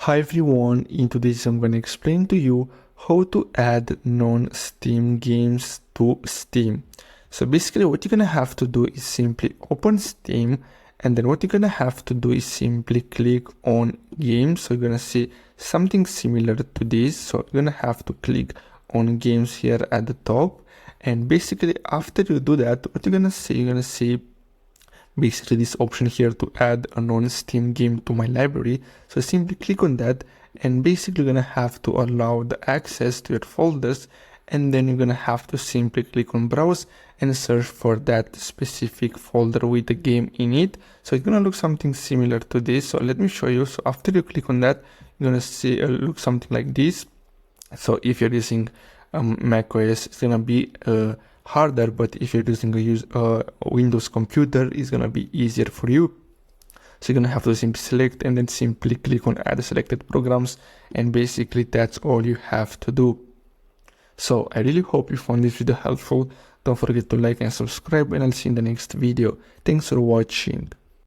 Hi everyone, in today's I'm going to explain to you how to add non-Steam games to Steam. So basically what you're going to have to do is simply open Steam, and then what you're going to have to do is simply click on games. So you're going to see something similar to this. So you're going to have to click on games here at the top, and basically after you do that, what you're going to see basically this option here to add a non-Steam game to my library. So simply click on that, and basically you're gonna have to allow the access to your folders, and then you're gonna have to simply click on browse and search for that specific folder with the game in it. So it's gonna look something similar to this. So let me show you. So after you click on that, you're gonna see look something like this. So if you're using Mac OS, it's gonna be harder, but if you're using a Windows computer, it's gonna be easier for you. So you're gonna have to simply select and then simply click on add selected programs, and basically that's all you have to do. So I really hope you found this video helpful. Don't forget to like and subscribe, and I'll see you in the next video. Thanks for watching.